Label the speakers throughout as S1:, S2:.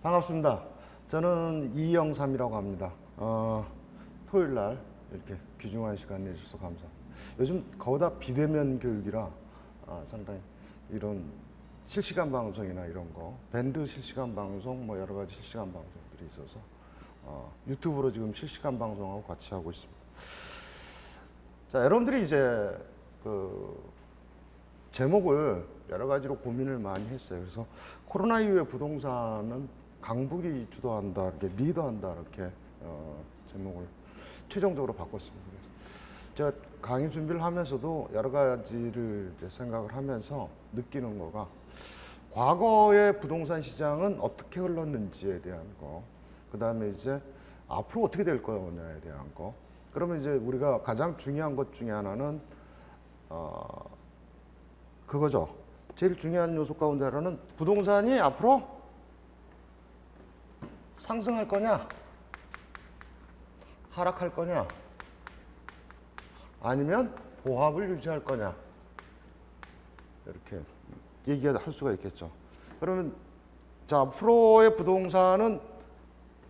S1: 반갑습니다. 저는 이영삼이라고 합니다. 토요일 날 이렇게 귀중한 시간 내주셔서 감사합니다. 요즘 거의 비대면 교육이라 상당히 이런 실시간 방송이나 이런 거, 밴드 실시간 방송, 뭐 여러 가지 실시간 방송들이 있어서 유튜브로 지금 실시간 방송하고 같이 하고 있습니다. 자, 여러분들이 이제 그 제목을 여러 가지로 고민을 많이 했어요. 그래서 코로나 이후에 부동산은 강북이 주도한다, 이렇게 리더한다, 이렇게 제목을 최종적으로 바꿨습니다. 그래서 제가 강의 준비를 하면서도 여러 가지를 이제 생각을 하면서 느끼는 거가 과거의 부동산 시장은 어떻게 흘렀는지에 대한 거, 그 다음에 이제 앞으로 어떻게 될 거냐에 대한 거. 그러면 이제 우리가 가장 중요한 것 중에 하나는 그거죠. 제일 중요한 요소 가운데 하나는 부동산이 앞으로 상승할 거냐, 하락할 거냐, 아니면 보합을 유지할 거냐, 이렇게 얘기할 수가 있겠죠. 그러면 자, 앞으로의 부동산은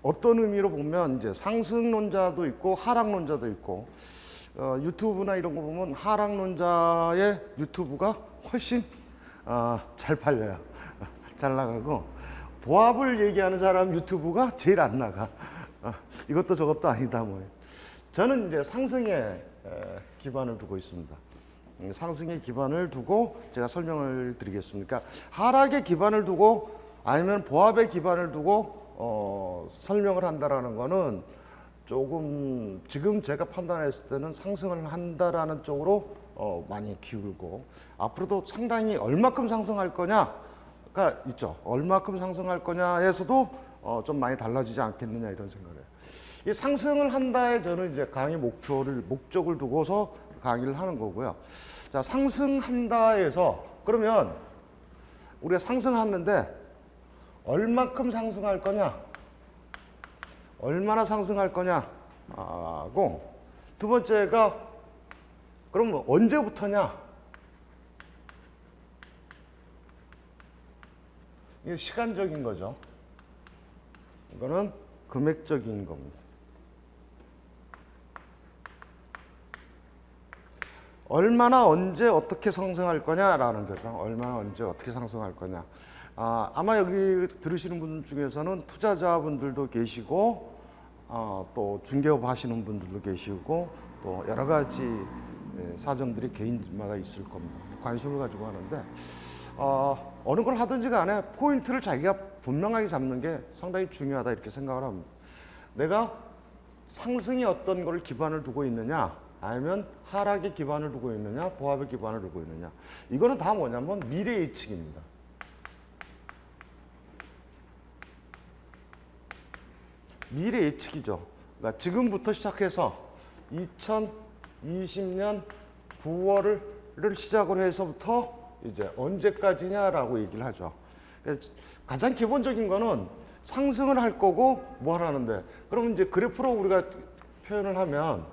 S1: 어떤 의미로 보면 이제 상승론자도 있고 하락론자도 있고, 유튜브나 이런 거 보면 하락론자의 유튜브가 훨씬 잘 팔려요. 잘 나가고, 보합을 얘기하는 사람 유튜브가 제일 안 나가. 이것도 저것도 아니다 뭐. 저는 이제 상승에 기반을 두고 있습니다. 상승에 기반을 두고 제가 설명을 드리겠습니다. 그러니까 하락에 기반을 두고 아니면 보합에 기반을 두고 설명을 한다라는 거는 조금 지금 제가 판단했을 때는 상승을 한다라는 쪽으로 많이 기울고, 앞으로도 상당히 얼마큼 상승할 거냐가 있죠. 얼마큼 상승할 거냐에서도 좀 많이 달라지지 않겠느냐 이런 생각을 해요. 이 상승을 한다에 저는 이제 강의 목적을 두고서 강의를 하는 거고요. 자, 상승한다에서 그러면 우리가 상승하는데 얼마큼 상승할 거냐, 얼마나 상승할 거냐 하고, 두 번째가 그럼 언제부터냐. 이게 시간적인 거죠. 이거는 금액적인 겁니다. 얼마나 언제 어떻게 상승할 거냐라는 거죠. 얼마나 언제 어떻게 상승할 거냐. 아마 여기 들으시는 분 중에서는 투자자분들도 계시고, 또 중개업 하시는 분들도 계시고, 또 여러 가지 사정들이 개인마다 있을 겁니다. 관심을 가지고 하는데, 어느 걸 하든지 간에 포인트를 자기가 분명하게 잡는 게 상당히 중요하다 이렇게 생각을 합니다. 내가 상승이 어떤 걸 기반을 두고 있느냐, 아니면 하락에 기반을 두고 있느냐, 보합에 기반을 두고 있느냐. 이거는 다 뭐냐면 미래 예측입니다. 미래 예측이죠. 그러니까 지금부터 시작해서 2020년 9월을 시작으로 해서부터 이제 언제까지냐라고 얘기를 하죠. 가장 기본적인 거는 상승을 할 거고 뭐 하라는데, 그러면 이제 그래프로 우리가 표현을 하면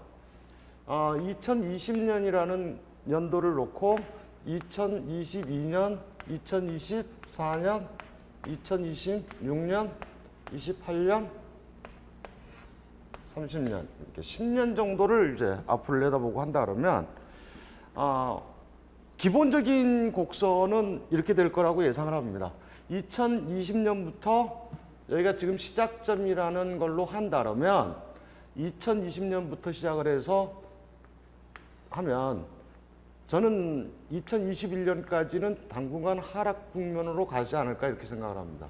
S1: 2020년이라는 연도를 놓고 2022년, 2024년, 2026년, 28년, 30년 이렇게 10년 정도를 이제 앞으로 내다보고 한다 그러면 기본적인 곡선은 이렇게 될 거라고 예상을 합니다. 2020년부터 여기가 지금 시작점이라는 걸로 한다 그러면 2020년부터 시작을 해서 하면 저는 2021년까지는 당분간 하락 국면으로 가지 않을까 이렇게 생각을 합니다.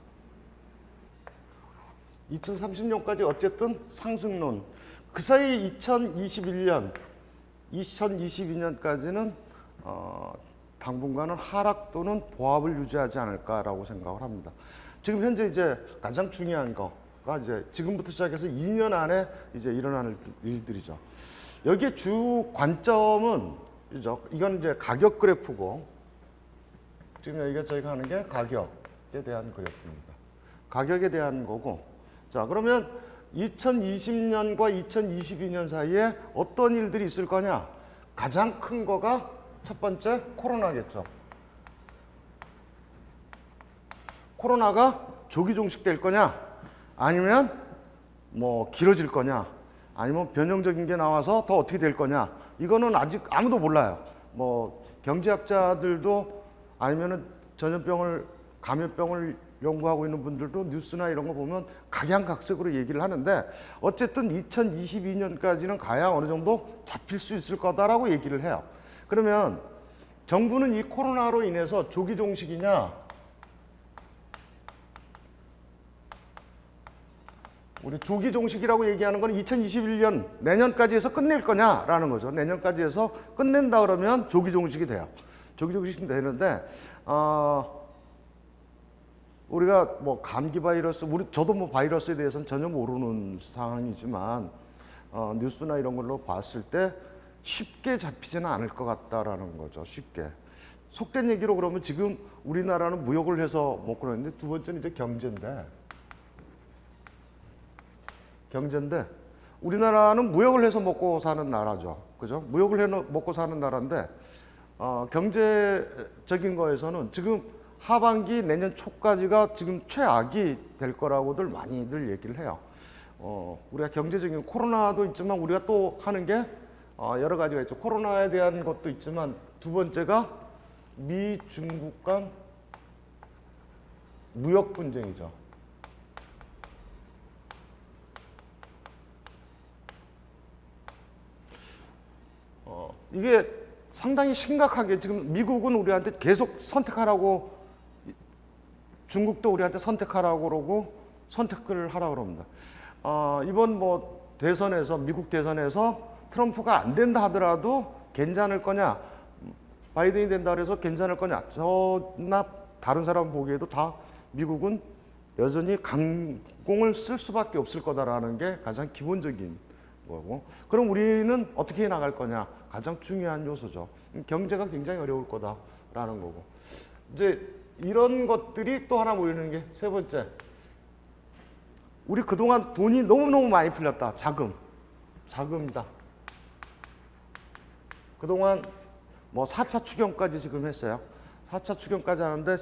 S1: 2030년까지 어쨌든 상승론, 그 사이 2021년, 2022년까지는 당분간은 하락 또는 보합을 유지하지 않을까라고 생각을 합니다. 지금 현재 이제 가장 중요한 거가 이제 지금부터 시작해서 2년 안에 이제 일어나는 일들이죠. 여기에 주 관점은 이건 이제 가격 그래프고, 지금 여기가 저희가 하는 게 가격에 대한 그래프입니다. 가격에 대한 거고, 자, 그러면 2020년과 2022년 사이에 어떤 일들이 있을 거냐? 가장 큰 거가 첫 번째 코로나겠죠. 코로나가 조기 종식될 거냐, 아니면 뭐 길어질 거냐, 아니면 변형적인 게 나와서 더 어떻게 될 거냐, 이거는 아직 아무도 몰라요. 뭐 경제학자들도 아니면은 감염병을 연구하고 있는 분들도 뉴스나 이런 거 보면 각양각색으로 얘기를 하는데, 어쨌든 2022년까지는 가야 어느 정도 잡힐 수 있을 거다라고 얘기를 해요. 그러면 정부는 이 코로나로 인해서 조기 종식이냐, 우리 조기 종식이라고 얘기하는 건 2021년 내년까지 해서 끝낼 거냐라는 거죠. 내년까지 해서 끝낸다 그러면 조기 종식이 돼요. 조기 종식이 되는데, 우리가 뭐 감기 바이러스, 저도 뭐 바이러스에 대해서는 전혀 모르는 상황이지만 뉴스나 이런 걸로 봤을 때 쉽게 잡히지는 않을 것 같다라는 거죠. 쉽게. 속된 얘기로 그러면 지금 우리나라는 무역을 해서 먹고 있는데, 두 번째는 이제 경제인데 우리나라는 무역을 해서 먹고 사는 나라죠. 그죠? 무역을 해 먹고 사는 나라인데 경제적인 거에서는 지금 하반기 내년 초까지가 지금 최악이 될 거라고들 많이들 얘기를 해요. 우리가 경제적인 코로나도 있지만 우리가 또 하는 게 여러 가지가 있죠. 코로나에 대한 것도 있지만 두 번째가 미, 중국 간 무역 분쟁이죠. 이게 상당히 심각하게 지금 미국은 우리한테 계속 선택하라고, 중국도 우리한테 선택하라고 그러고 선택을 하라고 그럽니다. 이번 뭐 대선에서, 미국 대선에서 트럼프가 안 된다 하더라도 괜찮을 거냐, 바이든이 된다 그래서 괜찮을 거냐, 저나 다른 사람 보기에도 다 미국은 여전히 강공을 쓸 수밖에 없을 거다라는 게 가장 기본적인 거고, 그럼 우리는 어떻게 나갈 거냐, 가장 중요한 요소죠. 경제가 굉장히 어려울 거다라는 거고, 이제 이런 것들이 또 하나 모이는 게 세 번째, 우리 그동안 돈이 너무너무 많이 풀렸다. 자금이다. 그동안 뭐 4차 추경까지 지금 했어요. 4차 추경까지 하는데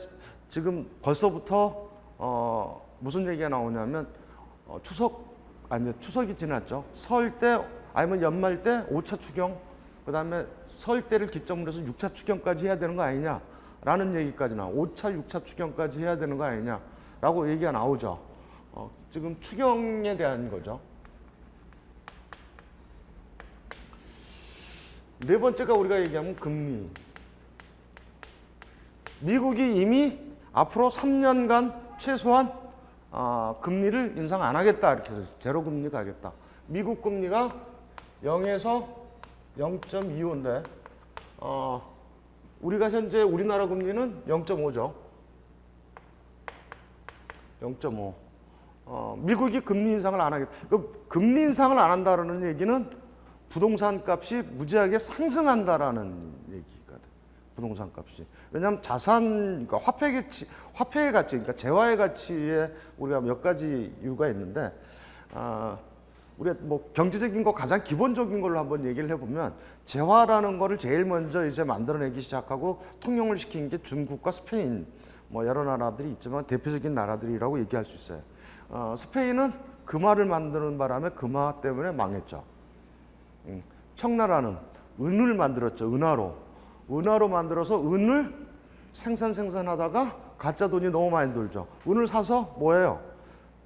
S1: 지금 벌써부터 무슨 얘기가 나오냐면 추석이 지났죠. 설 때 아니면 연말 때 5차 추경, 그 다음에 설 때를 기점으로 해서 6차 추경까지 해야 되는 거 아니냐라는 얘기까지 5차, 6차 추경까지 해야 되는 거 아니냐라고 얘기가 나오죠. 지금 추경에 대한 거죠. 네 번째가 우리가 얘기하면 금리. 미국이 이미 앞으로 3년간 최소한 금리를 인상 안 하겠다, 이렇게 해서 제로 금리 가겠다. 미국 금리가 0에서 0.25인데 우리가 현재 우리나라 금리는 0.5죠. 0.5. 미국이 금리 인상을 안 하겠다. 금리 인상을 안 한다는 얘기는 부동산 값이 무지하게 상승한다라는 얘기가 돼. 부동산 값이. 왜냐하면 자산, 그러니까 화폐의 가치, 그러니까 재화의 가치에 우리가 몇 가지 이유가 있는데, 우리가 뭐 경제적인 거 가장 기본적인 걸로 한번 얘기를 해보면, 재화라는 거를 제일 먼저 이제 만들어내기 시작하고 통용을 시킨 게 중국과 스페인, 뭐 여러 나라들이 있지만 대표적인 나라들이라고 얘기할 수 있어요. 스페인은 금화를 만드는 바람에 금화 때문에 망했죠. 청나라는 은을 만들었죠. 은화로 만들어서 은을 생산하다가 가짜 돈이 너무 많이 들죠. 은을 사서 뭐예요?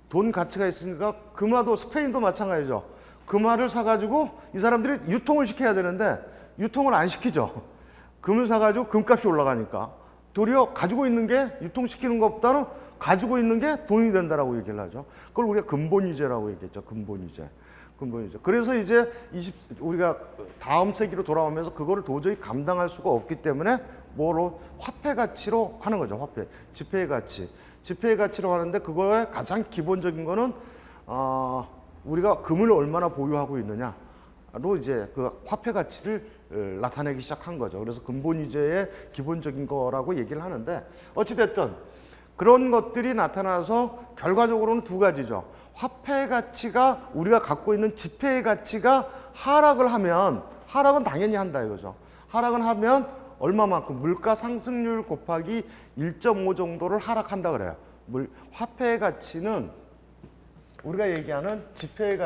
S1: 돈 가치가 있으니까 금화도, 스페인도 마찬가지죠. 금화를 사가지고 이 사람들이 유통을 시켜야 되는데 유통을 안 시키죠. 금을 사가지고 금값이 올라가니까. 도리어 가지고 있는 게 유통시키는 것보다는 가지고 있는 게 돈이 된다라고 얘기를 하죠. 그걸 우리가 근본위제라고 얘기했죠. 근본위제. 그래서 이제 우리가 다음 세기로 돌아오면서 그거를 도저히 감당할 수가 없기 때문에 뭐로 화폐 가치로 하는 거죠. 화폐, 지폐의 가치로 하는데, 그거의 가장 기본적인 거는 우리가 금을 얼마나 보유하고 있느냐로 이제 그 화폐 가치를 나타내기 시작한 거죠. 그래서 근본위제의 기본적인 거라고 얘기를 하는데, 어찌 됐든 그런 것들이 나타나서 결과적으로는 두 가지죠. 화폐 가치가, 우리가 갖고 있는 지폐의 가치가 하락을 하면, 하락은 당연히 한다 이거죠. 하락은 하면 얼마만큼? 물가 상승률 곱하기 1.5 정도를 하락한다 그래요. 화폐의 가치는 우리가 얘기하는 지폐의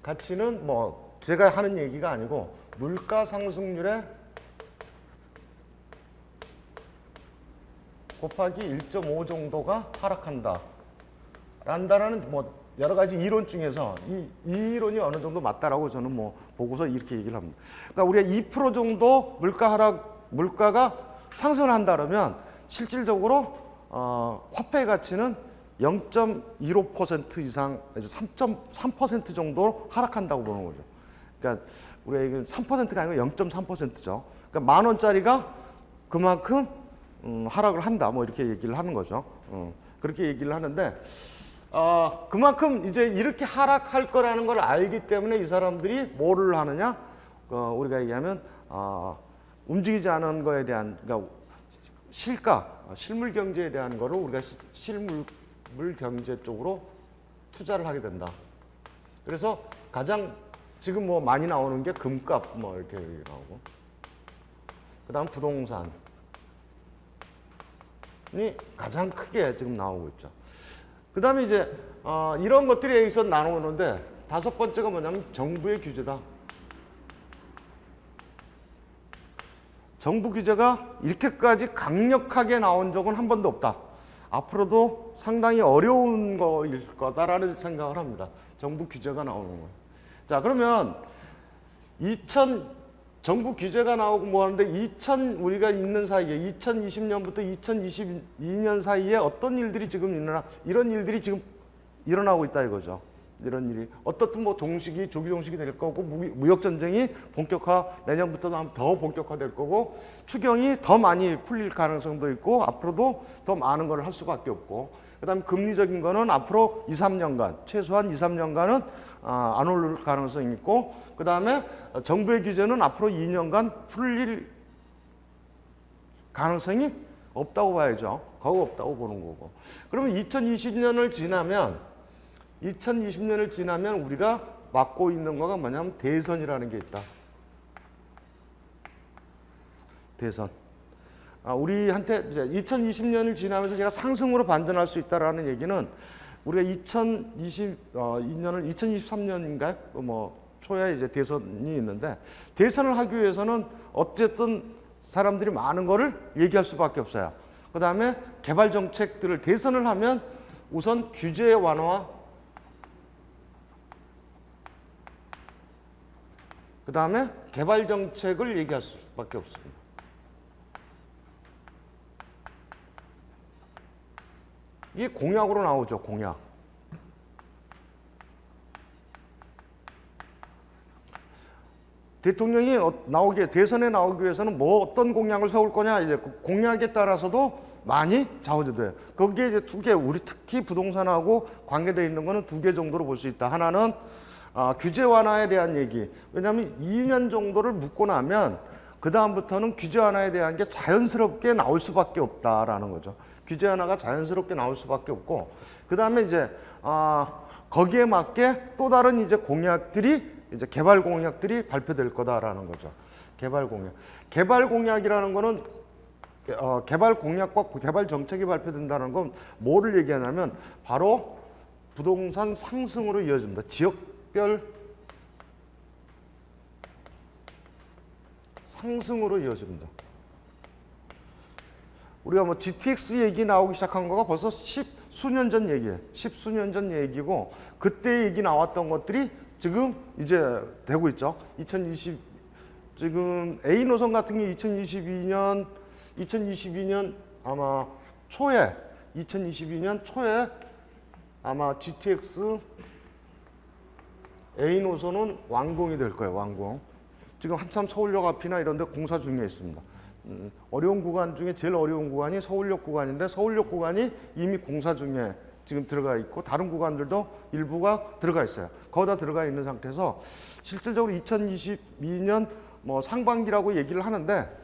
S1: 가치는 뭐 제가 하는 얘기가 아니고 물가 상승률에 곱하기 1.5 정도가 하락한다. 란다라는 뭐 여러 가지 이론 중에서 이 이론이 어느 정도 맞다라고 저는 뭐 보고서 이렇게 얘기를 합니다. 그러니까 우리가 2% 정도 물가가 상승을 한다 그러면 실질적으로 화폐의 가치는 0.15% 이상, 3.3% 정도 하락한다고 보는 거죠. 그러니까 우리가 이건 3%가 아니고 0.3%죠. 그러니까 10,000원짜리가 그만큼 하락을 한다. 뭐 이렇게 얘기를 하는 거죠. 그렇게 얘기를 하는데 그만큼 이제 이렇게 하락할 거라는 걸 알기 때문에 이 사람들이 뭐를 하느냐? 우리가 얘기하면 움직이지 않은 거에 대한, 그러니까 실물 경제에 대한 거를 우리가 실물 경제 쪽으로 투자를 하게 된다. 그래서 가장 지금 뭐 많이 나오는 게 금값 뭐 이렇게 나오고, 그다음 부동산이 가장 크게 지금 나오고 있죠. 그다음에 이제 이런 것들이 여기서 나오는데 다섯 번째가 뭐냐면 정부의 규제다. 정부 규제가 이렇게까지 강력하게 나온 적은 한 번도 없다. 앞으로도 상당히 어려운 거일 거다라는 생각을 합니다. 정부 규제가 나오는 거. 자, 그러면 정부 규제가 나오고 뭐 하는데 우리가 있는 사이에 2020년부터 2022년 사이에 어떤 일들이 지금 이런 일들이 지금 일어나고 있다 이거죠. 이런 일이 어떻든 뭐 조기 종식이 될 거고, 무역 전쟁이 내년부터 더 본격화될 거고, 추경이 더 많이 풀릴 가능성도 있고, 앞으로도 더 많은 걸 할 수밖에 없고, 그다음에 금리적인 거는 앞으로 2-3년간 최소한 2-3년간은 안 오를 가능성이 있고, 그다음에 정부의 규제는 앞으로 2년간 풀릴 가능성이 없다고 봐야죠. 거의 없다고 보는 거고. 그러면 2020년을 지나면 우리가 맡고 있는 거가 뭐냐면 대선이라는 게 있다. 대선. 우리한테 이제 2020년을 지나면서 제가 상승으로 반전할 수 있다라는 얘기는 우리가 2022년을 2023년인가요? 뭐 초에 이제 대선이 있는데, 대선을 하기 위해서는 어쨌든 사람들이 많은 거를 얘기할 수밖에 없어요. 그다음에 개발 정책들을 대선을 하면 우선 규제 완화와 그다음에 개발 정책을 얘기할 수밖에 없습니다. 이게 공약으로 나오죠, 공약. 대통령이 대선에 나오기 위해서는 뭐 어떤 공약을 세울 거냐, 이제 그 공약에 따라서도 많이 좌우돼요. 거기에 이제 두 개, 우리 특히 부동산하고 관계되어 있는 거는 두 개 정도로 볼 수 있다. 하나는 규제 완화에 대한 얘기. 왜냐하면 2년 정도를 묵고 나면 그 다음부터는 규제 완화에 대한 게 자연스럽게 나올 수밖에 없다라는 거죠. 규제 완화가 자연스럽게 나올 수밖에 없고, 그 다음에 이제 거기에 맞게 또 다른 이제 개발 공약들이 발표될 거다라는 거죠. 개발 공약이라는 거는 개발 공약과 개발 정책이 발표된다는 건 뭐를 얘기하냐면 바로 부동산 상승으로 이어집니다. 지역별 상승으로 이어집니다. 우리가 뭐 GTX 얘기 나오기 시작한 거가 벌써 십수년 전 얘기예요. 십수년 전 얘기고, 그때 얘기 나왔던 것들이 지금 이제 되고 있죠. 지금 A 노선 같은 게 2022년 아마 2022년 초에 아마 GTX A 노선은 완공이 될 거예요. 완공. 지금 한참 서울역 앞이나 이런 데 공사 중에 있습니다. 어려운 구간 중에 제일 어려운 구간이 서울역 구간인데, 서울역 구간이 이미 공사 중에 지금 들어가 있고, 다른 구간들도 일부가 들어가 있어요. 거기다 들어가 있는 상태에서 실질적으로 2022년 뭐 상반기라고 얘기를 하는데,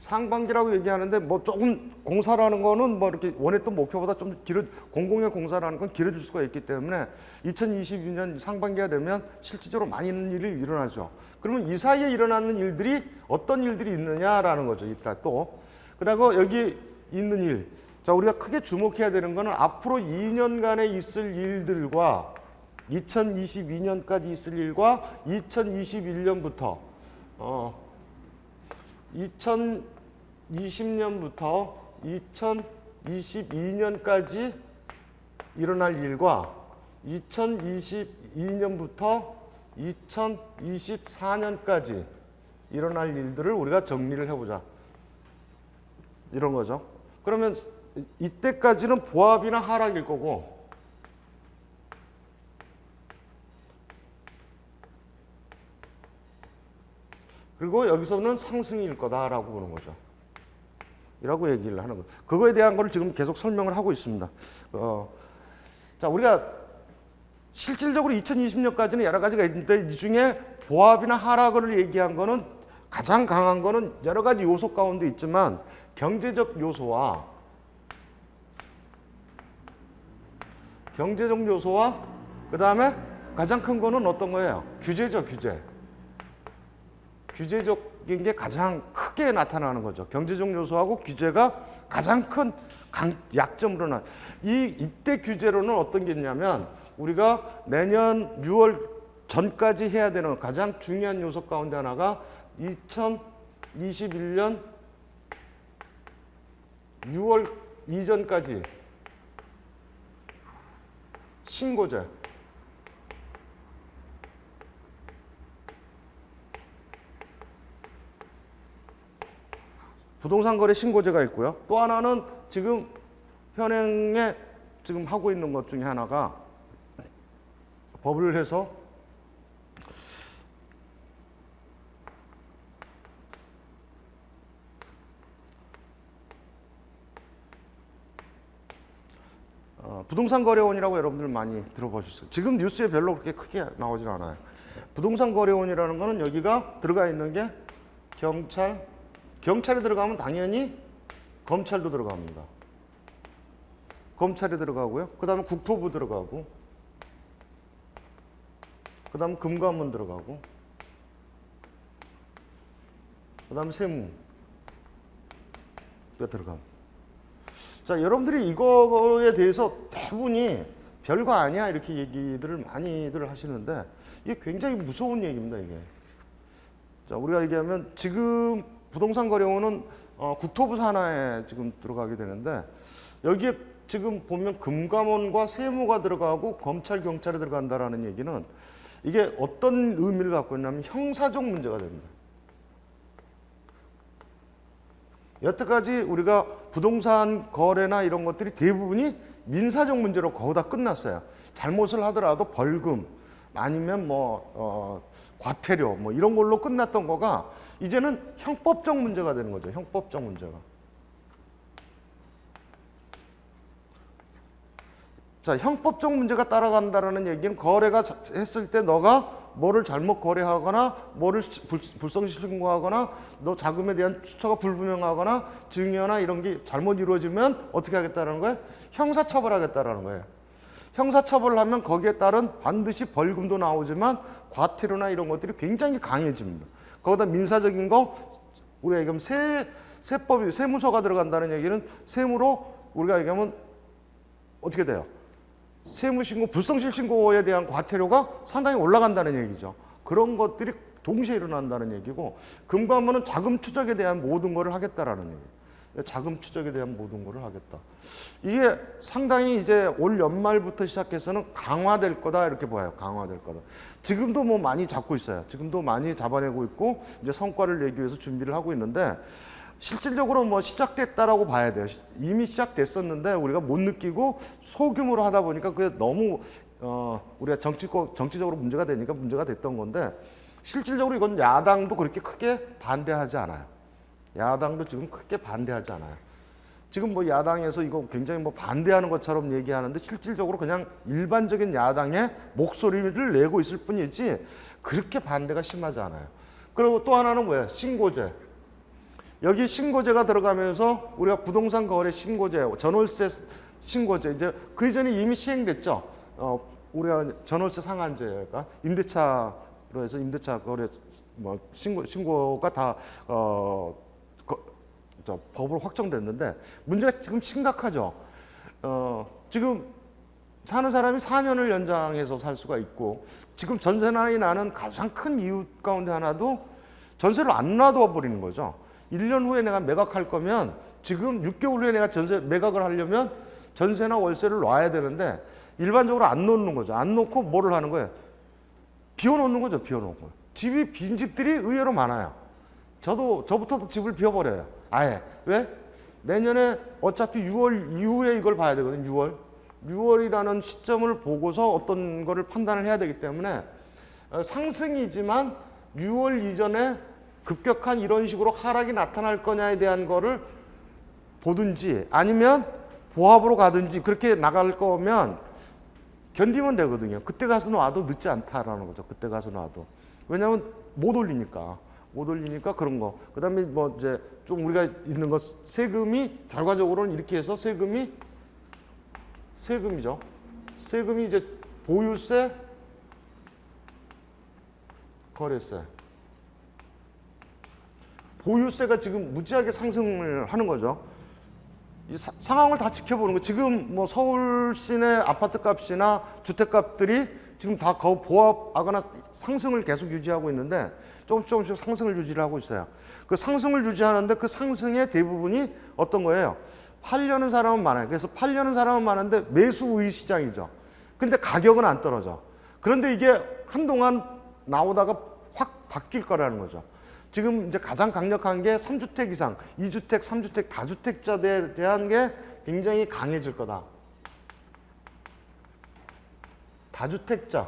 S1: 상반기라고 얘기하는데 뭐 조금 공사라는 거는 뭐 이렇게 원했던 목표보다 좀 공공의 공사라는 건 길어질 수가 있기 때문에 2022년 상반기가 되면 실질적으로 많은 일이 일어나죠. 그러면 이 사이에 일어나는 일들이 어떤 일들이 있느냐라는 거죠. 이따 또. 그리고 여기 있는 일. 자, 우리가 크게 주목해야 되는 거는 앞으로 2년간에 있을 일들과 2022년까지 있을 일과 2021년부터 2020년부터 2022년까지 일어날 일과 2022년부터 2024년까지 일어날 일들을 우리가 정리를 해보자. 이런 거죠. 그러면 이때까지는 보합이나 하락일 거고 그리고 여기서는 상승일 거다라고 보는 거죠. 이라고 얘기를 하는 거죠. 그거에 대한 걸 지금 계속 설명을 하고 있습니다. 자, 우리가 실질적으로 2020년까지는 여러 가지가 있는데 이 중에 보합이나 하락을 얘기한 거는 가장 강한 거는 여러 가지 요소 가운데 있지만 경제적 요소와 그 다음에 가장 큰 거는 어떤 거예요? 규제죠, 규제. 규제적인 게 가장 크게 나타나는 거죠. 경제적 요소하고 규제가 가장 큰 약점으로 이때 규제로는 어떤 게 있냐면 우리가 내년 6월 전까지 해야 되는 가장 중요한 요소 가운데 하나가 2021년 6월 이전까지 신고제. 부동산 거래 신고제가 있고요. 또 하나는 지금 현행에 지금 하고 있는 것 중에 하나가 법을 해서 부동산 거래원이라고 여러분들 많이 들어보셨어요. 지금 뉴스에 별로 그렇게 크게 나오질 않아요. 부동산 거래원이라는 거는 여기가 들어가 있는 게 경찰이 들어가면 당연히 검찰도 들어갑니다. 검찰이 들어가고요. 그 다음에 국토부 들어가고 그 다음에 금감원 들어가고 그 다음에 세무가 들어갑니다. 자, 여러분들이 이거에 대해서 대부분이 별거 아니야 이렇게 얘기들을 많이들 하시는데 이게 굉장히 무서운 얘기입니다. 이게. 자, 우리가 얘기하면 지금 부동산 거래원은 국토부 산하에 지금 들어가게 되는데 여기에 지금 보면 금감원과 세무가 들어가고 검찰, 경찰이 들어간다라는 얘기는 이게 어떤 의미를 갖고 있냐면 형사적 문제가 됩니다. 여태까지 우리가 부동산 거래나 이런 것들이 대부분이 민사적 문제로 거의 다 끝났어요. 잘못을 하더라도 벌금 아니면 과태료 뭐 이런 걸로 끝났던 거가 이제는 형법적 문제가 되는 거죠. 형법적 문제가. 자, 형법적 문제가 따라간다라는 얘기는 거래가 했을 때 너가 뭐를 잘못 거래하거나 뭐를 불성실 신고하거나 너 자금에 대한 추처가 불분명하거나 증여나 이런 게 잘못 이루어지면 어떻게 하겠다는 거예요? 형사처벌하겠다라는 거예요. 형사처벌을 하면 거기에 따른 반드시 벌금도 나오지만 과태료나 이런 것들이 굉장히 강해집니다. 거기다 민사적인 거 우리가 얘기하면 세법이 세무서가 들어간다는 얘기는 세무로 우리가 얘기하면 어떻게 돼요? 세무신고, 불성실 신고에 대한 과태료가 상당히 올라간다는 얘기죠. 그런 것들이 동시에 일어난다는 얘기고 금감원은 자금 추적에 대한 모든 것을 하겠다라는 얘기예요. 자금 추적에 대한 모든 것을 하겠다. 이게 상당히 이제 올 연말부터 시작해서는 강화될 거다 이렇게 봐요. 강화될 거다. 지금도 뭐 많이 잡고 있어요. 지금도 많이 잡아내고 있고 이제 성과를 내기 위해서 준비를 하고 있는데 실질적으로 뭐 시작됐다라고 봐야 돼요. 이미 시작됐었는데 우리가 못 느끼고 소규모로 하다 보니까 그게 너무 우리가 정치적으로 문제가 되니까 문제가 됐던 건데 실질적으로 이건 야당도 그렇게 크게 반대하지 않아요. 야당도 지금 크게 반대하지 않아요. 지금 뭐 야당에서 이거 굉장히 뭐 반대하는 것처럼 얘기하는데 실질적으로 그냥 일반적인 야당의 목소리를 내고 있을 뿐이지 그렇게 반대가 심하지 않아요. 그리고 또 하나는 뭐예요? 신고제. 여기 신고제가 들어가면서 우리가 부동산 거래 신고제, 전월세 신고제 이제 그 이전에 이미 시행됐죠. 우리가 전월세 상한제가 임대차로 해서 임대차 거래 뭐 신고가 다 법으로 확정됐는데 문제가 지금 심각하죠. 지금 사는 사람이 4년을 연장해서 살 수가 있고 지금 전세난이 나는 가장 큰 이유 가운데 하나도 전세를 안 놔둬 버리는 거죠. 1년 후에 내가 매각할 거면 지금 6개월 후에 내가 전세 매각을 하려면 전세나 월세를 놔야 되는데 일반적으로 안 놓는 거죠. 안 놓고 뭐를 하는 거예요? 비워놓는 거죠. 비워놓고. 집이 빈 집들이 의외로 많아요. 저부터도 집을 비워버려요. 아예. 왜? 내년에 어차피 6월 이후에 이걸 봐야 되거든요. 6월이라는 시점을 보고서 어떤 거를 판단을 해야 되기 때문에 상승이지만 6월 이전에 급격한 이런 식으로 하락이 나타날 거냐에 대한 거를 보든지 아니면 보합으로 가든지 그렇게 나갈 거면 견디면 되거든요. 그때 가서 놔도 늦지 않다라는 거죠. 그때 가서 놔도. 왜냐하면 못 올리니까 그런 거. 그다음에 뭐 이제 좀 우리가 있는 거 세금이 결과적으로는 이렇게 해서 세금이죠. 세금이 이제 보유세, 거래세. 보유세가 지금 무지하게 상승을 하는 거죠. 이 상황을 다 지켜보는 거. 지금 뭐 서울 시내 아파트 값이나 주택 값들이 지금 다 보합하거나 상승을 계속 유지하고 있는데 조금씩 상승을 유지를 하고 있어요. 그 상승을 유지하는데 그 상승의 대부분이 어떤 거예요? 팔려는 사람은 많아요. 그래서 팔려는 사람은 많은데 매수 우위 시장이죠. 근데 가격은 안 떨어져. 그런데 이게 한동안 나오다가 확 바뀔 거라는 거죠. 지금 이제 가장 강력한 게 3주택 이상, 2주택, 3주택, 다주택자들에 대한 게 굉장히 강해질 거다. 다주택자,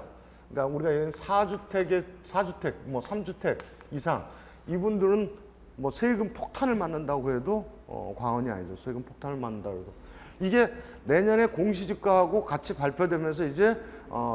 S1: 그러니까 우리가 4주택, 뭐 3주택 이상 이분들은 뭐 세금 폭탄을 맞는다고 해도 과언이 아니죠. 세금 폭탄을 맞는다고 해도 이게 내년에 공시지가하고 같이 발표되면서 이제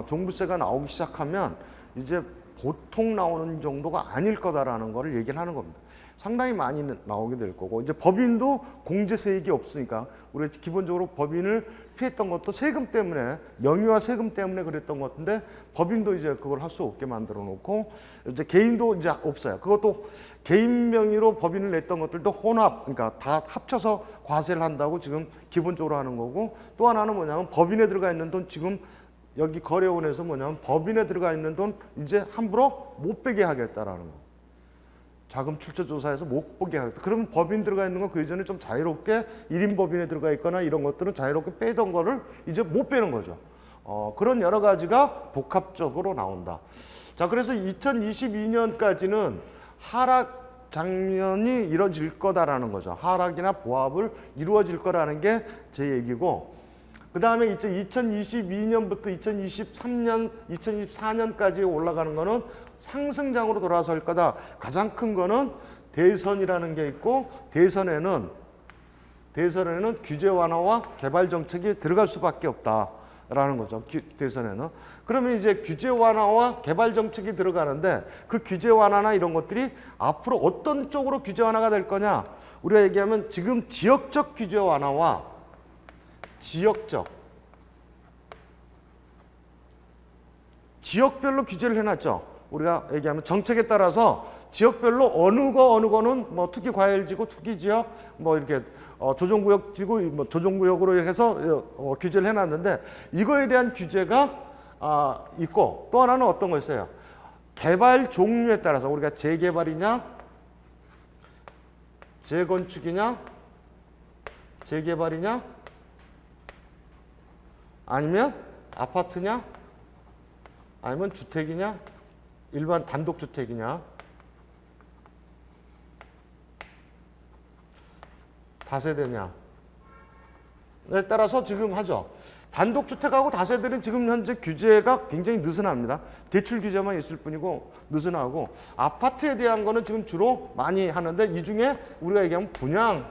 S1: 종부세가 나오기 시작하면 이제 보통 나오는 정도가 아닐 거다라는 거를 얘기를 하는 겁니다. 상당히 많이 나오게 될 거고 이제 법인도 공제세액이 없으니까 우리가 기본적으로 법인을 피했던 것도 세금 때문에 명의와 세금 때문에 그랬던 것 같은데 법인도 이제 그걸 할 수 없게 만들어 놓고 이제 개인도 이제 없어요. 그것도 개인 명의로 법인을 냈던 것들도 혼합 그러니까 다 합쳐서 과세를 한다고 지금 기본적으로 하는 거고 또 하나는 뭐냐면 법인에 들어가 있는 돈 지금 여기 거래원에서 뭐냐면 법인에 들어가 있는 돈 이제 함부로 못 빼게 하겠다라는 거. 자금 출처 조사에서 못 보게 하겠다. 그러면 법인 들어가 있는 건 그 이전에 좀 자유롭게 1인 법인에 들어가 있거나 이런 것들은 자유롭게 빼던 거를 이제 못 빼는 거죠. 그런 여러 가지가 복합적으로 나온다. 자, 그래서 2022년까지는 하락 장면이 이루어질 거다라는 거죠. 하락이나 보합을 이루어질 거라는 게 제 얘기고 그 다음에 이제 2022년부터 2023년, 2024년까지 올라가는 거는 상승장으로 돌아설 거다. 가장 큰 거는 대선이라는 게 있고 대선에는 규제 완화와 개발 정책이 들어갈 수밖에 없다라는 거죠. 대선에는. 그러면 이제 규제 완화와 개발 정책이 들어가는데 그 규제 완화나 이런 것들이 앞으로 어떤 쪽으로 규제 완화가 될 거냐? 우리가 얘기하면 지금 지역적 규제 완화와 지역별로 규제를 해놨죠. 우리가 얘기하면 정책에 따라서 지역별로 어느 거는 뭐 투기 과열지구, 투기 지역, 뭐 이렇게 조정구역 지구, 뭐 조정구역으로 해서 규제를 해놨는데 이거에 대한 규제가 있고 또 하나는 어떤 거였어요? 개발 종류에 따라서 우리가 재개발이냐, 재건축이냐, 재개발이냐, 아니면 아파트냐, 아니면 주택이냐, 일반 단독주택이냐, 다세대냐에 따라서 지금 하죠. 단독주택하고 다세대는 지금 현재 규제가 굉장히 느슨합니다. 대출 규제만 있을 뿐이고 느슨하고 아파트에 대한 거는 지금 주로 많이 하는데 이 중에 우리가 얘기하면 분양에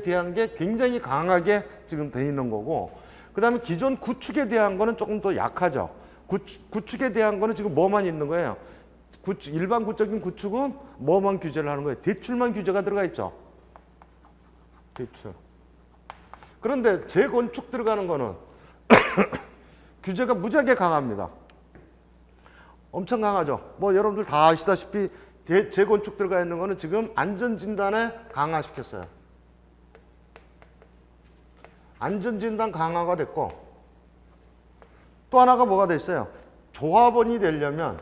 S1: 대한 게 굉장히 강하게 지금 돼 있는 거고 그 다음에 기존 구축에 대한 거는 조금 더 약하죠. 구축에 대한 거는 지금 뭐만 있는 거예요? 일반 구적인 구축은 뭐만 규제를 하는 거예요? 대출만 규제가 들어가 있죠. 대출. 그런데 재건축 들어가는 거는 규제가 무지하게 강합니다. 엄청 강하죠. 뭐 여러분들 다 아시다시피 재건축 들어가 있는 거는 지금 안전진단에 강화시켰어요. 안전진단 강화가 됐고 또 하나가 뭐가 돼 있어요? 조합원이 되려면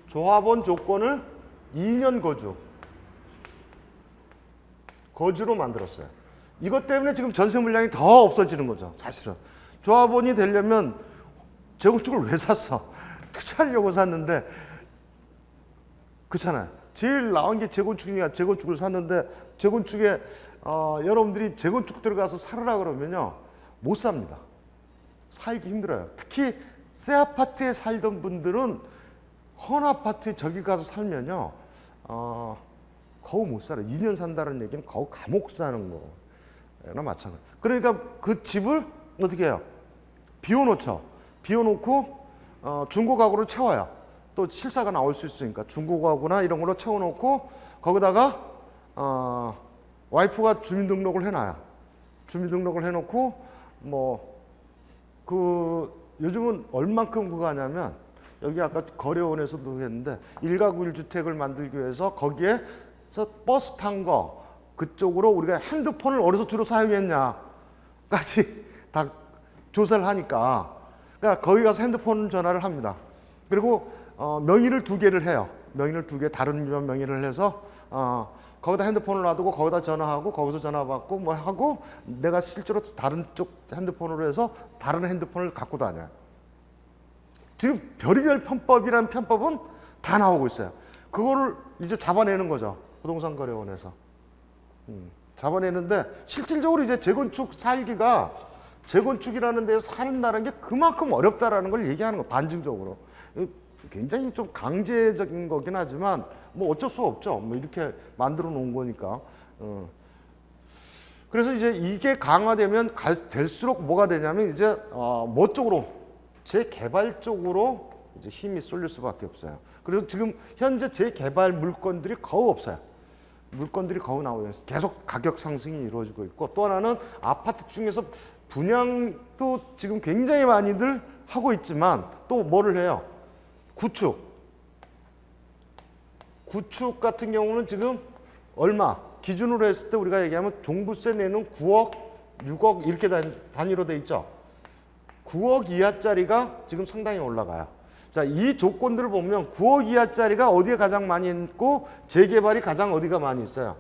S1: 조합원 조건을 2년 거주로 만들었어요. 이것 때문에 지금 전세 물량이 더 없어지는 거죠. 사실은 조합원이 되려면 재건축을 왜 샀어? 투자하려고 샀는데 그렇잖아요. 제일 나은 게 재건축이니까 재건축을 샀는데 재건축에 여러분들이 재건축 들어가서 살으라 그러면요 못 삽니다. 살기 힘들어요. 특히 새 아파트에 살던 분들은 헌 아파트에 저기 가서 살면요 거의 못 살아요. 2년 산다는 얘기는 거의 감옥 사는 거나 마찬가지. 그러니까 그 집을 어떻게 해요? 비워놓죠. 비워놓고 중고 가구로 채워요. 또 실사가 나올 수 있으니까 중고 가구나 이런 걸로 채워놓고 거기다가 와이프가 주민등록을 해놔요. 주민등록을 해놓고 뭐 그 요즘은 얼만큼 그거 하냐면 여기 아까 거래원에서도 했는데 1가구 1주택을 만들기 위해서 거기에서 버스 탄 거 그쪽으로 우리가 핸드폰을 어디서 주로 사용했냐까지 다 조사를 하니까 그러니까 거기 가서 핸드폰 전화를 합니다. 그리고 명의를 2개를 해요. 명의를 2개 다른 명의를 해서 거기다 핸드폰을 놔두고 거기다 전화하고 거기서 전화 받고 뭐 하고 내가 실제로 다른 쪽 핸드폰으로 해서 다른 핸드폰을 갖고 다녀요. 지금 별의별 편법이라는 편법은 다 나오고 있어요. 그거를 이제 잡아내는 거죠. 부동산 거래원에서. 잡아내는데 실질적으로 이제 재건축 살기가 재건축이라는 데서 사는다는 게 그만큼 어렵다라는 걸 얘기하는 거 반증적으로. 굉장히 좀 강제적인 거긴 하지만 뭐 어쩔 수 없죠. 뭐 이렇게 만들어 놓은 거니까. 그래서 이제 이게 강화되면 될수록 뭐가 되냐면 이제 뭐 쪽으로 재개발 쪽으로 이제 힘이 쏠릴 수밖에 없어요. 그래서 지금 현재 재개발 물건들이 거의 없어요. 물건들이 거의 나오고 계속 가격 상승이 이루어지고 있고 또 하나는 아파트 중에서 분양도 지금 굉장히 많이들 하고 있지만 또 뭐를 해요? 구축 같은 경우는 지금 얼마? 기준으로 했을 때 우리가 얘기하면 종부세 내는 9억, 6억 이렇게 단위로 돼 있죠. 9억 이하짜리가 지금 상당히 올라가요. 자, 이 조건들을 보면 9억 이하짜리가 어디에 가장 많이 있고 재개발이 가장 어디가 많이 있어요?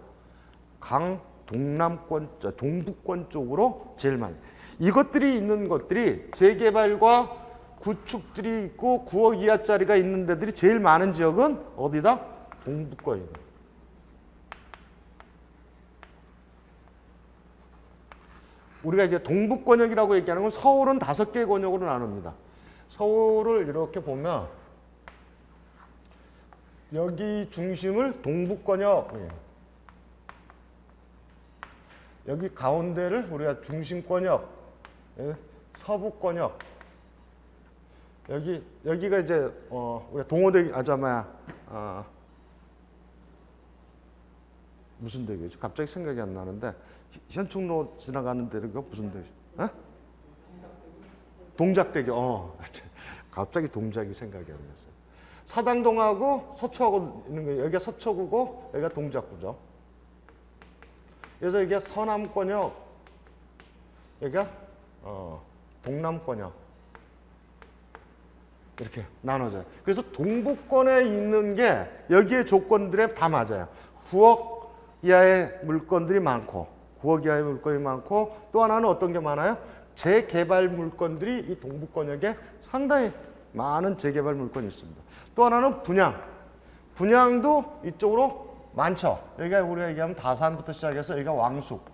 S1: 동북권 쪽으로 제일 많이. 이것들이 있는 것들이 재개발과 구축들이 있고 9억 이하짜리가 있는 데들이 제일 많은 지역은 어디다? 동북권이다. 우리가 이제 동북권역이라고 얘기하는 건 서울은 5개의 권역으로 나눕니다. 서울을 이렇게 보면 여기 중심을 동북권역, 여기 가운데를 우리가 중심권역, 서북권역, 여기가 이제 우리가 동호대 무슨 대교지? 갑자기 생각이 안 나는데 현충로 지나가는 데가 무슨 대교? 동작대교. 갑자기 동작이 생각이 안 났어요. 사당동하고 서초하고 있는 거 여기가 서초구고 여기가 동작구죠. 그래서 여기가 서남권역, 여기가 동남권역 이렇게 나눠져요. 그래서 동북권에 있는 게 여기에 조건들에 다 맞아요. 9억 이하의 물건들이 많고 9억 이하의 물건이 많고 또 하나는 어떤 게 많아요? 재개발 물건들이 이 동북권역에 상당히 많은 재개발 물건이 있습니다. 또 하나는 분양도 이쪽으로 많죠. 여기가 우리가 얘기하면 다산부터 시작해서 여기가 왕숙,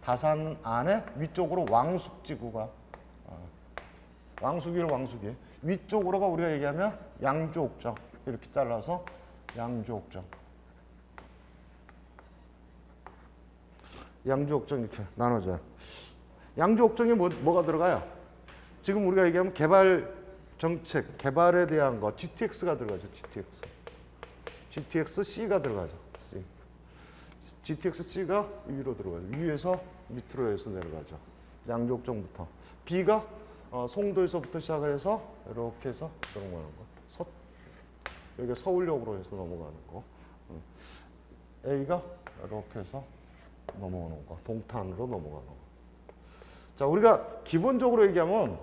S1: 다산 안에 위쪽으로 왕숙지구가 왕숙이로 왕숙이 위쪽으로가 우리가 얘기하면 양주옥정 이렇게 잘라서 양주옥정 이렇게 나눠져요. 양주옥정에 뭐가 들어가요? 지금 우리가 얘기하면 개발 정책, 개발에 대한 거 GTX가 들어가죠. GTX-C가 들어가죠. C. GTX-C가 위로 들어가죠. 위에서 밑으로 해서 내려가죠. 양족정부터. B가 송도에서부터 시작해서 이렇게 해서 넘어가는 거. 여기가 서울역으로 해서 넘어가는 거. A가 이렇게 해서 넘어가는 거. 동탄으로 넘어가는 거. 자, 우리가 기본적으로 얘기하면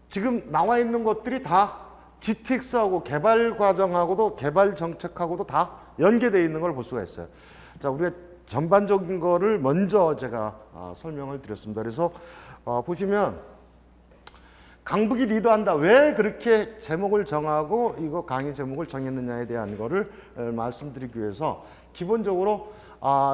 S1: 지금 나와 있는 것들이 다 GTX하고 개발 과정하고도 개발 정책하고도 다 연계되어 있는 걸 볼 수가 있어요. 자, 우리가 전반적인 거를 먼저 제가 설명을 드렸습니다. 그래서 보시면 강북이 리더한다. 왜 그렇게 제목을 정하고 이거 강의 제목을 정했느냐에 대한 거를 말씀드리기 위해서 기본적으로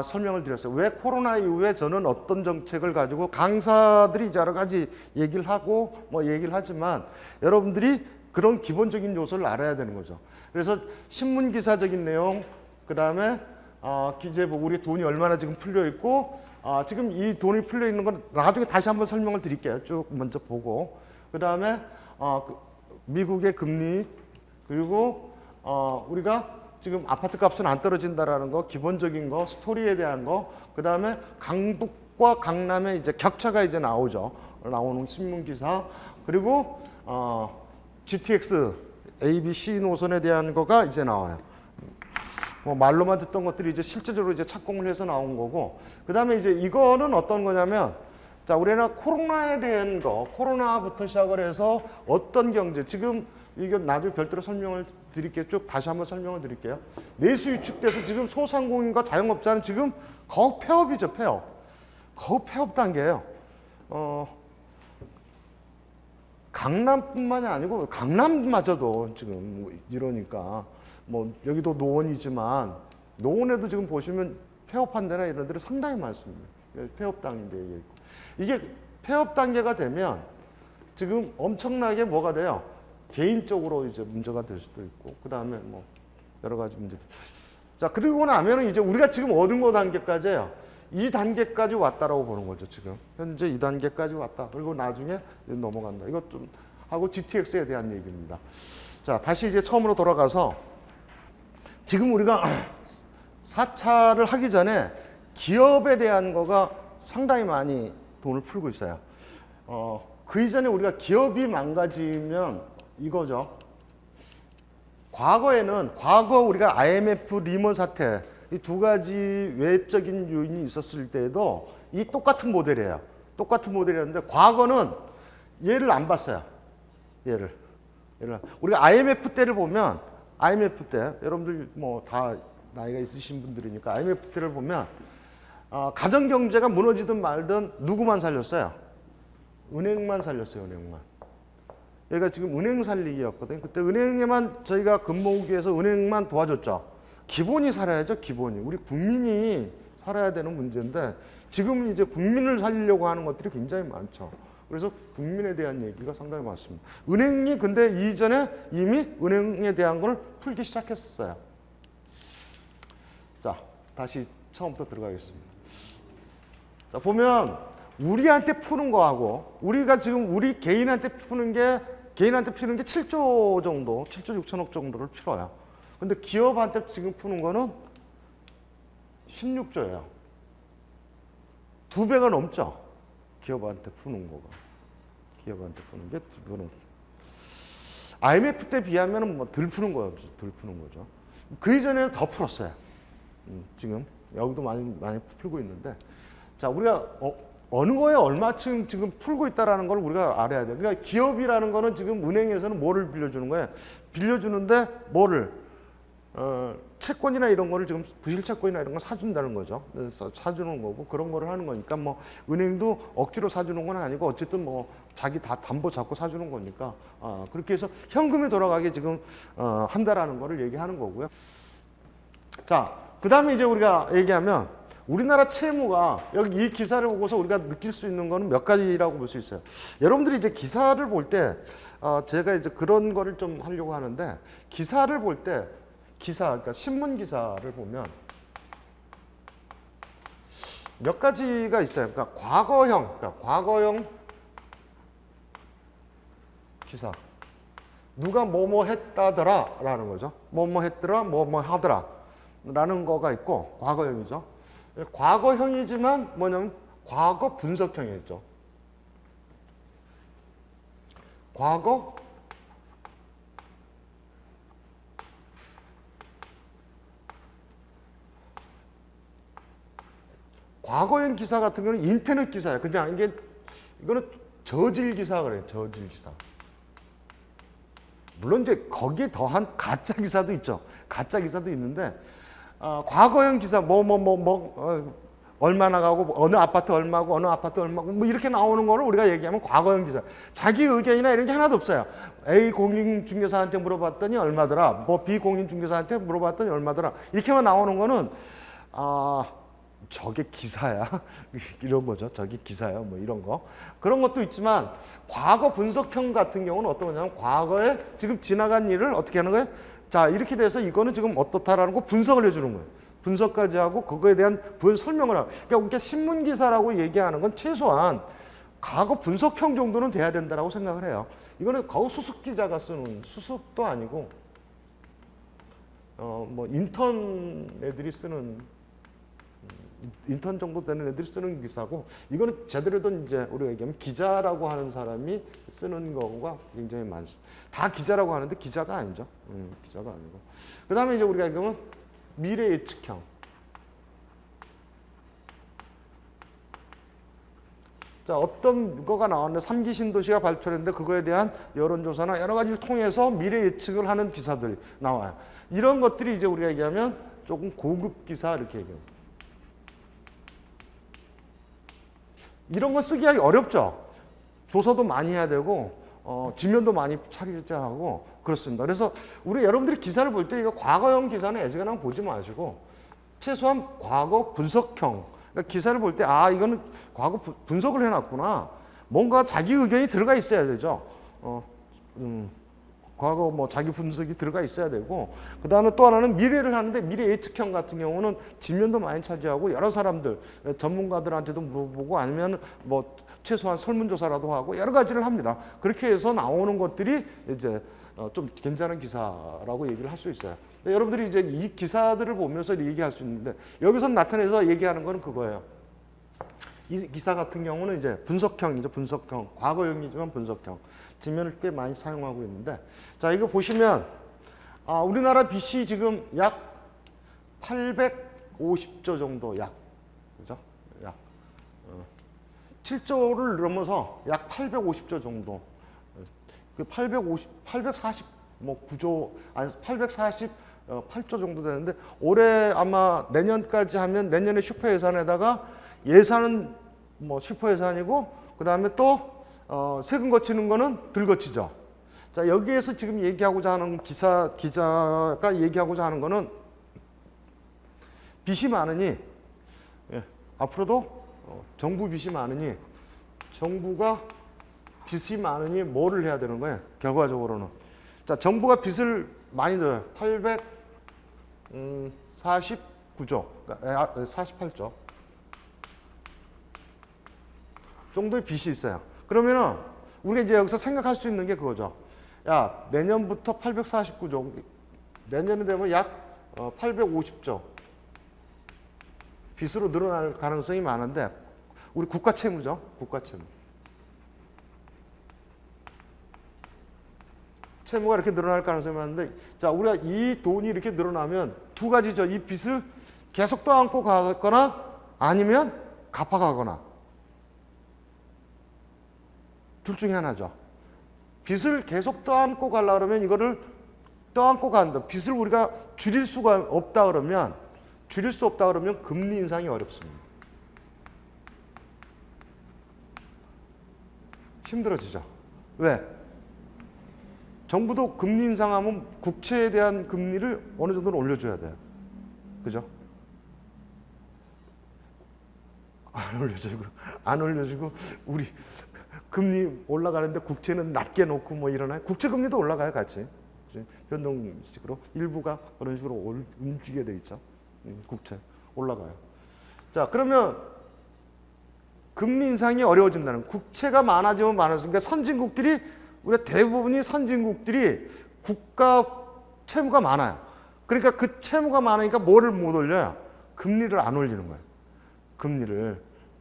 S1: 설명을 드렸어요. 왜 코로나 이후에 저는 어떤 정책을 가지고 강사들이 여러 가지 얘기를 하고 뭐 얘기를 하지만 여러분들이 그런 기본적인 요소를 알아야 되는 거죠. 그래서 신문 기사적인 내용, 그 다음에 기재부 우리 돈이 얼마나 지금 풀려 있고 지금 이 돈이 풀려 있는 건 나중에 다시 한번 설명을 드릴게요. 쭉 먼저 보고 그 다음에 미국의 금리 그리고 우리가 지금 아파트 값은 안 떨어진다라는 거 기본적인 거 스토리에 대한 거 그 다음에 강북과 강남의 이제 격차가 이제 나오는 신문 기사 그리고 GTX A, B, C 노선에 대한 거가 이제 나와요. 뭐 말로만 듣던 것들이 이제 실제적으로 이제 착공을 해서 나온 거고 그 다음에 이제 이거는 어떤 거냐면 자 우리나라 코로나에 대한 거 코로나부터 시작을 해서 어떤 경제 지금 이거 나중에 별도로 설명을 드릴게요. 쭉 다시 한번 설명을 드릴게요. 내수 위축돼서 지금 소상공인과 자영업자는 지금 거의 폐업이죠. 거의 폐업 단계예요. 강남뿐만이 아니고 강남마저도 지금 이러니까 뭐 여기도 노원이지만 노원에도 지금 보시면 폐업한 데나 이런 데는 상당히 많습니다. 폐업 단계에 있고 이게 폐업 단계가 되면 지금 엄청나게 뭐가 돼요? 개인적으로 이제 문제가 될 수도 있고 그 다음에 뭐 여러 가지 문제들. 자 그리고 나면은 이제 우리가 지금 어느 거 단계까지예요? 이 단계까지 왔다라고 보는 거죠. 지금 현재 이 단계까지 왔다. 그리고 나중에 넘어간다. 이것 좀 하고 GTX에 대한 얘기입니다. 자 다시 이제 처음으로 돌아가서 지금 우리가 4차를 하기 전에 기업에 대한 거가 상당히 많이 돈을 풀고 있어요. 그 이전에 우리가 기업이 망가지면 이거죠. 과거 우리가 IMF 리먼 사태 이 두 가지 외적인 요인이 있었을 때에도 이 똑같은 모델이에요. 똑같은 모델이었는데 과거는 얘를 안 봤어요. 얘를 우리가 IMF 때를 보면 IMF 때 여러분들 뭐 다 나이가 있으신 분들이니까 IMF 때를 보면 가정 경제가 무너지든 말든 누구만 살렸어요? 은행만 살렸어요. 은행만. 여기가 지금 은행 살리기였거든요. 그때 은행에만 저희가 근무하기 위해서 은행만 도와줬죠. 기본이 살아야죠. 기본이. 우리 국민이 살아야 되는 문제인데 지금은 이제 국민을 살리려고 하는 것들이 굉장히 많죠. 그래서 국민에 대한 얘기가 상당히 많습니다. 은행이 근데 이전에 이미 은행에 대한 걸 풀기 시작했었어요. 자, 다시 처음부터 들어가겠습니다. 자, 보면 우리한테 푸는 거하고 우리가 지금 우리 개인한테 피는 게 7조 정도, 7조 6천억 정도를 필요해요. 근데 기업한테 지금 푸는 거는 16조예요. 2배가 넘죠. 기업한테 푸는 거가. 기업한테 푸는 게 2배 넘죠. IMF 때 비하면 뭐 덜 푸는 거죠. 그 이전에는 더 풀었어요. 지금 여기도 많이 풀고 있는데, 자 우리가 어느 거에 얼마쯤 지금 풀고 있다라는 걸 우리가 알아야 돼요. 그러니까 기업이라는 거는 지금 은행에서는 뭐를 빌려주는 거예요? 빌려주는데 뭐를 채권이나 이런 거를 지금 부실 채권이나 이런 거 사준다는 거죠. 사주는 거고 그런 거를 하는 거니까 뭐 은행도 억지로 사주는 건 아니고 어쨌든 뭐 자기 다 담보 잡고 사주는 거니까 그렇게 해서 현금이 돌아가게 지금 한다라는 거를 얘기하는 거고요. 자, 그 다음에 이제 우리가 얘기하면 우리나라 채무가 여기 이 기사를 보고서 우리가 느낄 수 있는 거는 몇 가지라고 볼 수 있어요. 여러분들이 이제 기사를 볼 때 제가 이제 그런 거를 좀 하려고 하는데 기사를 볼 때 그러니까 신문 기사를 보면 몇 가지가 있어요. 그러니까 과거형 기사. 누가 뭐뭐 했다더라 라는 거죠. 뭐뭐 했더라, 뭐뭐 하더라 라는 거가 있고 과거형이죠. 과거형이지만 뭐냐면 과거 분석형이죠. 과거형 기사 같은 경우는 인터넷 기사예요. 그냥 이거는 저질 기사 그래요. 저질 기사. 물론 이제 거기에 더한 가짜 기사도 있죠. 가짜 기사도 있는데 과거형 기사 얼마 나가고 어느 아파트 얼마고 어느 아파트 얼마고 뭐 이렇게 나오는 거를 우리가 얘기하면 과거형 기사. 자기 의견이나 이런 게 하나도 없어요. A 공인중개사한테 물어봤더니 얼마더라. 뭐 B 공인중개사한테 물어봤더니 얼마더라. 이렇게만 나오는 거는 저게 기사야 이런 거죠. 저게 기사야 뭐 이런 거. 그런 것도 있지만 과거 분석형 같은 경우는 어떤 거냐면 과거에 지금 지나간 일을 어떻게 하는 거예요? 자 이렇게 돼서 이거는 지금 어떻다라는 거 분석을 해주는 거예요. 분석까지 하고 그거에 대한 설명을 하고. 그러니까 우리가 신문 기사라고 얘기하는 건 최소한 과거 분석형 정도는 돼야 된다라고 생각을 해요. 이거는 과거 수습 기자가 쓰는 수습도 아니고 뭐 인턴 애들이 쓰는 인턴 정도 되는 애들이 쓰는 기사고 이거는 제대로 된 이제 우리가 얘기하면 기자라고 하는 사람이 쓰는 경우가 굉장히 많습니다. 다 기자라고 하는데 기자가 아니죠. 기자가 아니고. 그다음에 이제 우리가 얘기하면 미래 예측형. 자, 어떤 거가 나왔는데 3기 신도시가 발표했는데 그거에 대한 여론조사나 여러 가지를 통해서 미래 예측을 하는 기사들이 나와요. 이런 것들이 이제 우리가 얘기하면 조금 고급 기사 이렇게 얘기합니다. 이런 거 쓰기 어렵죠. 조사도 많이 해야 되고 지면도 많이 차리자 하고 그렇습니다. 그래서 우리 여러분들이 기사를 볼 때 이거 과거형 기사는 애지간하면 보지 마시고 최소한 과거 분석형 그러니까 기사를 볼 때 이거는 과거 분석을 해놨구나. 뭔가 자기 의견이 들어가 있어야 되죠. 과거 뭐 자기 분석이 들어가 있어야 되고 그다음에 또 하나는 미래를 하는데 미래 예측형 같은 경우는 지면도 많이 차지하고 여러 사람들 전문가들한테도 물어보고 아니면 뭐 최소한 설문조사라도 하고 여러 가지를 합니다. 그렇게 해서 나오는 것들이 이제 좀 괜찮은 기사라고 얘기를 할 수 있어요. 여러분들이 이제 이 기사들을 보면서 얘기할 수 있는데 여기서 나타내서 얘기하는 거는 그거예요. 이 기사 같은 경우는 이제 분석형이죠. 분석형. 과거형이지만 분석형. 지면을 꽤 많이 사용하고 있는데 자 이거 보시면 우리나라 빚이 지금 약 850조 정도 그죠? 약 7조를 넘어서 약 850조 정도 그 840 뭐 9조 아니 848조 정도 되는데 올해 아마 내년까지 하면 내년에 슈퍼 예산에다가 예산은 뭐 슈퍼 예산이고 그 다음에 또 세금 거치는 거는 덜 거치죠. 자, 여기에서 지금 얘기하고자 하는 기자가 얘기하고자 하는 거는 빚이 많으니, 앞으로도 정부 빚이 많으니, 정부가 빚이 많으니 뭐를 해야 되는 거예요? 결과적으로는. 자, 정부가 빚을 많이 져요. 849조, 48조 정도의 빚이 있어요. 그러면은 우리가 이제 여기서 생각할 수 있는 게 그거죠. 야, 내년부터 849조, 내년이 되면 약 850조 빚으로 늘어날 가능성이 많은데 우리 국가 채무죠. 국가 채무. 채무가 이렇게 늘어날 가능성이 많은데 자, 우리가 이 돈이 이렇게 늘어나면 두 가지죠. 이 빚을 계속 떠안고 가거나 아니면 갚아가거나 둘 중에 하나죠. 빚을 계속 떠안고 가려고 그러면 이거를 떠안고 간다. 빚을 우리가 줄일 수가 없다 그러면 줄일 수 없다 그러면 금리 인상이 어렵습니다. 힘들어지죠. 왜? 정부도 금리 인상하면 국채에 대한 금리를 어느 정도는 올려줘야 돼요. 그죠? 안 올려주고 우리 금리 올라가는데 국채는 낮게 놓고 뭐 이러나요? 국채 금리도 올라가요, 같이. 변동식으로 일부가 그런 식으로 움직이게 돼 있죠. 국채 올라가요. 자, 그러면 금리 인상이 어려워진다는 국채가 많아지면 많아지니까 선진국들이 우리가 대부분이 선진국들이 국가 채무가 많아요. 그러니까 그 채무가 많으니까 뭐를 못 올려요? 금리를 안 올리는 거예요.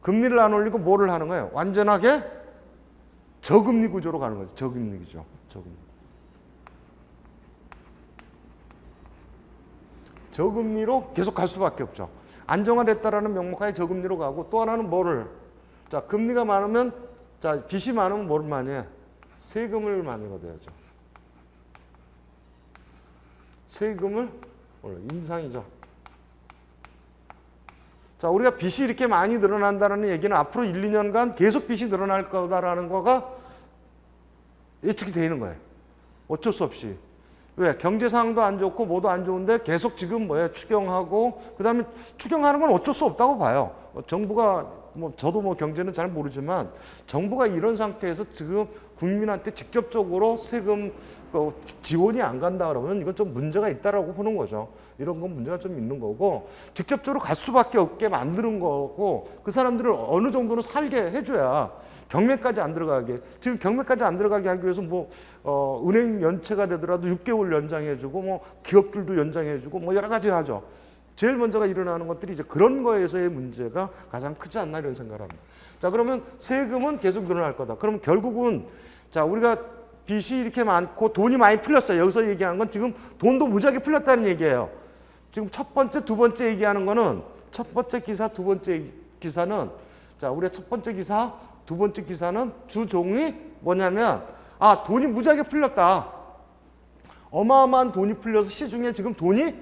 S1: 금리를 안 올리고 뭐를 하는 거예요? 완전하게 저금리 구조로 가는 거죠. 저금리 구조. 저금리로 계속 갈 수밖에 없죠. 안정화됐다라는 명목하에 저금리로 가고, 또 하나는 뭐를? 자, 금리가 많으면, 자, 빚이 많으면 뭐를 많이 해? 세금을 많이 걷어야죠. 세금을 인상이죠. 자, 우리가 빚이 이렇게 많이 늘어난다는 얘기는 앞으로 1, 2년간 계속 빚이 늘어날 거다라는 거가 예측이 되는 거예요. 어쩔 수 없이. 왜? 경제 상황도 안 좋고 뭐도 안 좋은데 계속 지금 추경하고, 그다음에 추경하는 건 어쩔 수 없다고 봐요. 정부가 저도 경제는 잘 모르지만 정부가 이런 상태에서 지금 국민한테 직접적으로 세금 지원이 안 간다 그러면 이건 좀 문제가 있다라고 보는 거죠. 이런 건 문제가 좀 있는 거고, 직접적으로 갈 수밖에 없게 만드는 거고, 그 사람들을 어느 정도는 살게 해줘야 경매까지 안 들어가게. 지금 경매까지 안 들어가게 하기 위해서 은행 연체가 되더라도 6개월 연장해주고, 기업들도 연장해주고, 여러 가지 하죠. 제일 먼저가 일어나는 것들이 이제 그런 거에서의 문제가 가장 크지 않나 이런 생각을 합니다. 자, 그러면 세금은 계속 늘어날 거다. 그럼 결국은, 자, 우리가 빚이 이렇게 많고 돈이 많이 풀렸어요. 여기서 얘기하는 건 지금 돈도 무지하게 풀렸다는 얘기예요. 지금 첫 번째, 두 번째 얘기하는 거는, 첫 번째 기사, 두 번째 기사는, 자, 우리가 첫 번째 기사, 두 번째 기사는 주종이 뭐냐면, 돈이 무지하게 풀렸다. 어마어마한 돈이 풀려서 시중에 지금 돈이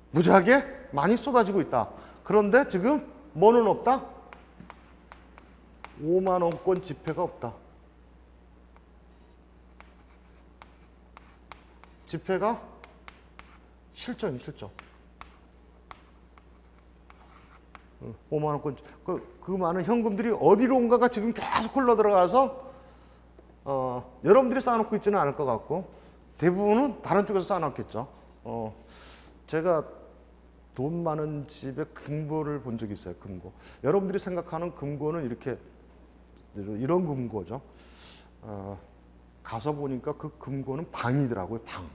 S1: 무지하게 많이 쏟아지고 있다. 그런데 지금 뭐는 없다? 5만 원권 지폐가 없다. 지폐가 실전. 5만 원권, 그 많은 현금들이 어디론가가 지금 계속 흘러 들어가서 여러분들이 쌓아놓고 있지는 않을 것 같고, 대부분은 다른 쪽에서 쌓아놨겠죠. 제가 돈 많은 집에 금고를 본 적이 있어요. 금고. 여러분들이 생각하는 금고는 이런 금고죠. 가서 보니까 그 금고는 방이더라고요. 방.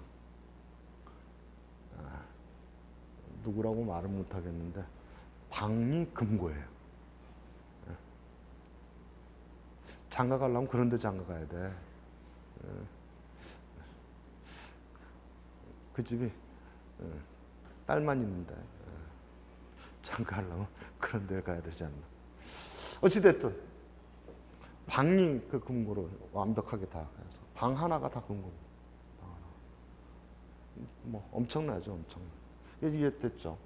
S1: 누구라고 말은 못하겠는데 방이 금고예요. 장가 가려면 그런 데 장가 가야 돼. 그 집이 딸만 있는데 장가 가려면 그런 데 가야 되지 않나. 어찌됐든 방이 그 금고로 완벽하게 다 해서 방 하나가 다 금고. 엄청나죠, 엄청. 이게 됐죠.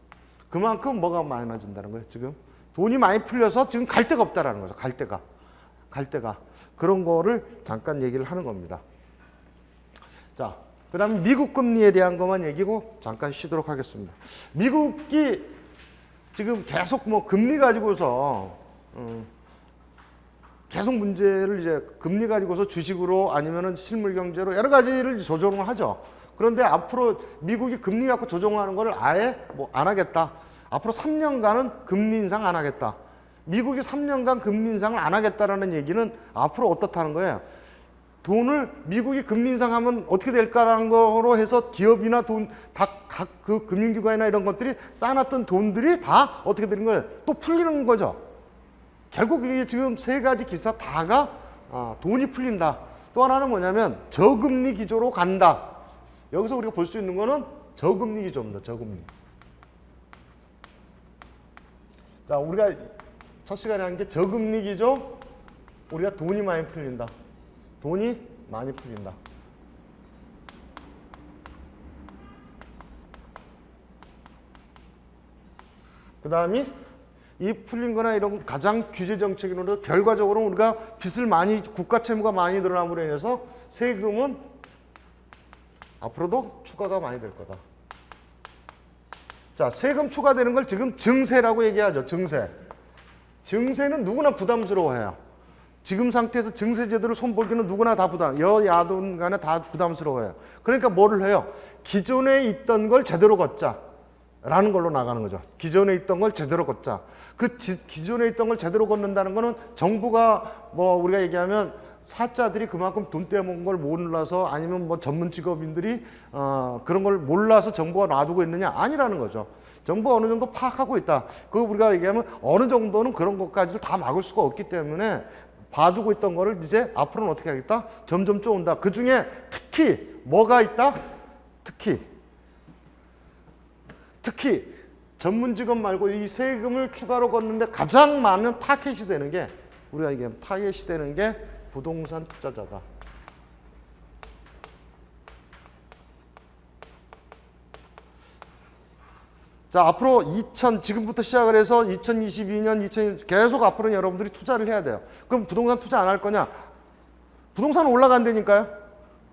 S1: 그만큼 뭐가 많아진다는 거예요. 지금 돈이 많이 풀려서 지금 갈 데가 없다라는 거죠. 갈 데가 그런 거를 잠깐 얘기를 하는 겁니다. 자, 그다음에 미국 금리에 대한 것만 얘기고 잠깐 쉬도록 하겠습니다. 미국이 지금 계속 금리 가지고서 계속 문제를 이제 금리 가지고서 주식으로 아니면은 실물 경제로 여러 가지를 조정을 하죠. 그런데 앞으로 미국이 금리 갖고 조정하는 거를 아예 안 하겠다. 앞으로 3년간은 금리 인상 안 하겠다. 미국이 3년간 금리 인상을 안 하겠다라는 얘기는 앞으로 어떻다는 거예요? 미국이 금리 인상하면 어떻게 될까라는 거로 해서 기업이나 각 그 금융기관이나 이런 것들이 쌓아놨던 돈들이 다 어떻게 되는 거예요? 또 풀리는 거죠. 결국 이게 지금 세 가지 기사 다가 돈이 풀린다. 또 하나는 뭐냐면 저금리 기조로 간다. 여기서 우리가 볼 수 있는 거는 저금리 기조입니다. 저금리. 자, 우리가 첫 시간에 한 게 저금리 기조, 우리가 돈이 많이 풀린다. 돈이 많이 풀린다. 그 다음이 이 풀린 거나 이런 가장 규제 정책으로 결과적으로 우리가 빚을 많이, 국가 채무가 많이 늘어남으로 인해서 세금은 앞으로도 추가가 많이 될 거다. 자, 세금 추가되는 걸 지금 증세라고 얘기하죠. 증세는 누구나 부담스러워해요. 지금 상태에서 증세 제도를 손보기는 누구나 다 여야든 간에 다 부담스러워해요. 그러니까 뭐를 해요? 기존에 있던 걸 제대로 걷자라는 걸로 나가는 거죠. 기존에 있던 걸 제대로 걷자. 기존에 있던 걸 제대로 걷는다는 거는 정부가 우리가 얘기하면 사자들이 그만큼 돈 떼먹은 걸 몰라서 아니면 뭐 전문 직업인들이 그런 걸 몰라서 정부가 놔두고 있느냐? 아니라는 거죠. 정부가 어느 정도 파악하고 있다. 그거 우리가 얘기하면 어느 정도는 그런 것까지를 다 막을 수가 없기 때문에 봐주고 있던 거를 이제 앞으로는 어떻게 하겠다? 점점 쪼은다. 그 중에 특히 뭐가 있다? 특히 전문 직업 말고 이 세금을 추가로 걷는데 가장 많은 타겟이 되는 게 우리가 얘기하면 타겟이 되는 게 부동산 투자자다. 자, 앞으로 지금부터 시작을 해서 2022년, 계속 앞으로는 여러분들이 투자를 해야 돼요. 그럼 부동산 투자 안 할 거냐? 부동산 올라간다니까요.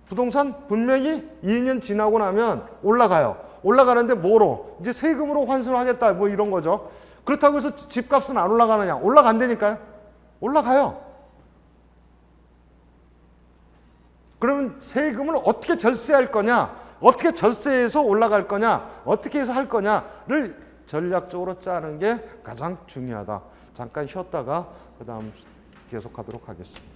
S1: 부동산 분명히 2년 지나고 나면 올라가요. 올라가는데 뭐로? 이제 세금으로 환수를 하겠다. 뭐 이런 거죠. 그렇다고 해서 집값은 안 올라가느냐? 올라간다니까요. 올라가요. 그러면 세금을 어떻게 절세할 거냐? 어떻게 절세해서 올라갈 거냐? 어떻게 해서 할 거냐를 전략적으로 짜는 게 가장 중요하다. 잠깐 쉬었다가 그 다음 계속하도록 하겠습니다.